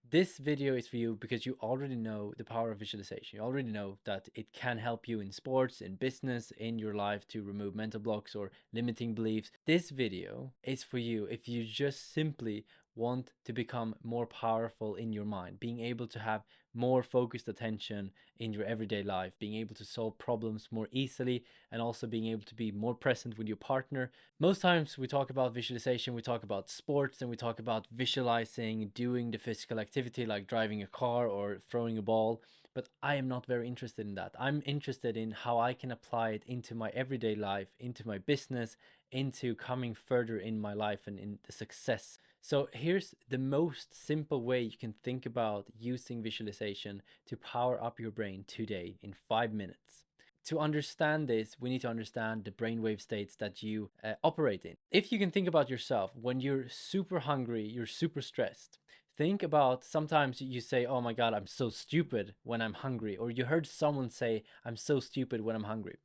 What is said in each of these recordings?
This video is for you because you already know the power of visualization. You already know that it can help you in sports, in business, in your life to remove mental blocks or limiting beliefs. This video is for you if you just simply want to become more powerful in your mind, being able to have more focused attention in your everyday life, being able to solve problems more easily, and also being able to be more present with your partner. Most times we talk about visualization, we talk about sports, and we talk about visualizing doing the physical activity like driving a car or throwing a ball. But I am not very interested in that. I'm interested in how I can apply it into my everyday life, into my business, into coming further in my life and in the success. So here's the most simple way you can think about using visualization to power up your brain today in 5 minutes. To understand this, we need to understand the brainwave states that you operate in. If you can think about yourself, when you're super hungry, you're super stressed. Think about sometimes you say, oh my God, I'm so stupid when I'm hungry. Or you heard someone say, I'm so stupid when I'm hungry.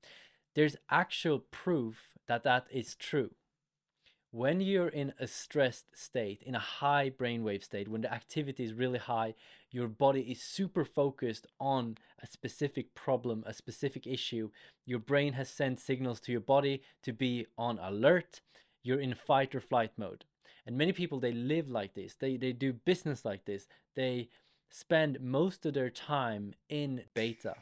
There's actual proof that that is true. When you're in a stressed state, in a high brainwave state, when the activity is really high, your body is super focused on a specific problem, a specific issue. Your brain has sent signals to your body to be on alert. You're in fight or flight mode. And many people, they live like this. They do business like this. They spend most of their time in beta.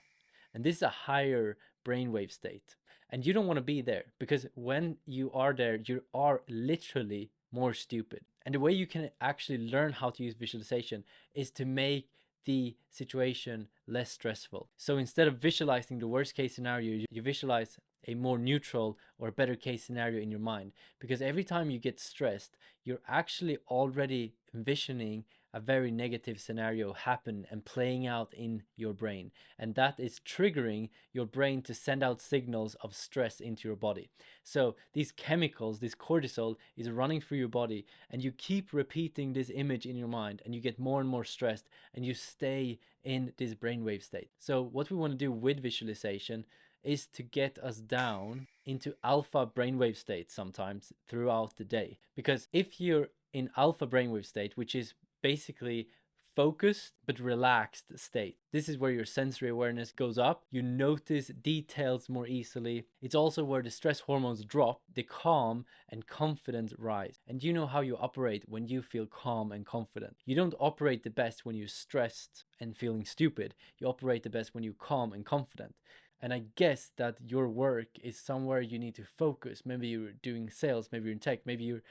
And this is a higher brainwave state. And you don't want to be there because when you are there, you are literally more stupid. And the way you can actually learn how to use visualization is to make the situation less stressful. So instead of visualizing the worst case scenario, you visualize a more neutral or better case scenario in your mind. Because every time you get stressed, you're actually already envisioning a very negative scenario happen and playing out in your brain. And that is triggering your brain to send out signals of stress into your body. So these chemicals, this cortisol is running through your body, and you keep repeating this image in your mind, and you get more and more stressed, and you stay in this brainwave state. So what we want to do with visualization is to get us down into alpha brainwave state sometimes throughout the day. Because if you're in alpha brainwave state, which is basically focused but relaxed state. This is where your sensory awareness goes up. You notice details more easily. It's also where the stress hormones drop, the calm and confidence rise. And you know how you operate when you feel calm and confident. You don't operate the best when you're stressed and feeling stupid. You operate the best when you're calm and confident. And I guess that your work is somewhere you need to focus. Maybe you're doing sales, maybe you're in tech, maybe you're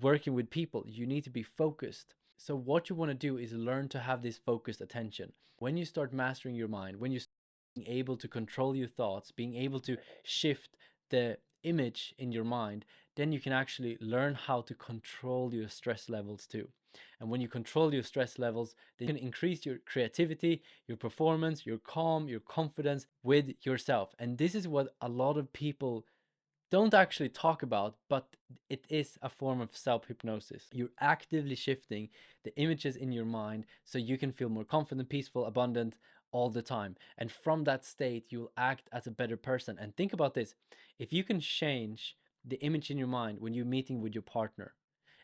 working with people. You need to be focused. So what you want to do is learn to have this focused attention. When you start mastering your mind, when you start being able to control your thoughts, being able to shift the image in your mind, then you can actually learn how to control your stress levels too. And when you control your stress levels, then you can increase your creativity, your performance, your calm, your confidence with yourself. And this is what a lot of people don't actually talk about, but it is a form of self-hypnosis. You're actively shifting the images in your mind so you can feel more confident, peaceful, abundant all the time. And from that state, you'll act as a better person. And think about this. If you can change the image in your mind when you're meeting with your partner,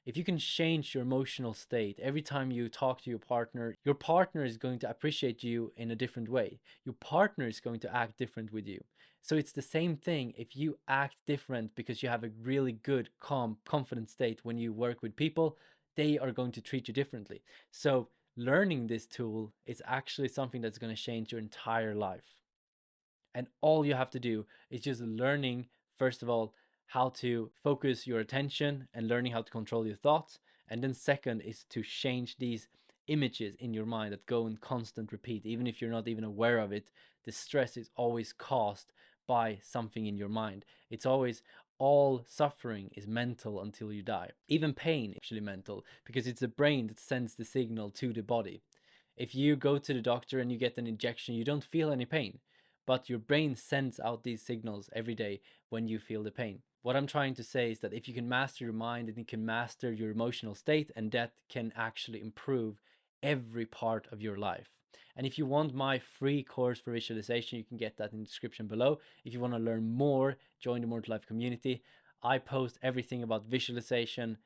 if you can change your emotional state every time you talk to your partner is going to appreciate you in a different way. Your partner is going to act different with you. So it's the same thing if you act different because you have a really good, calm, confident state when you work with people, they are going to treat you differently. So learning this tool is actually something that's going to change your entire life. And all you have to do is just learning, first of all, how to focus your attention and learning how to control your thoughts. And then, second, is to change these images in your mind that go in constant repeat. Even if you're not even aware of it, the stress is always caused by something in your mind. It's always all suffering is mental until you die. Even pain is actually mental because it's the brain that sends the signal to the body. If you go to the doctor and you get an injection, you don't feel any pain, but your brain sends out these signals every day when you feel the pain. What I'm trying to say is that if you can master your mind and you can master your emotional state, and that can actually improve every part of your life. And if you want my free course for visualization, you can get that in the description below. If you want to learn more, join the More to Life community. I post everything about visualization,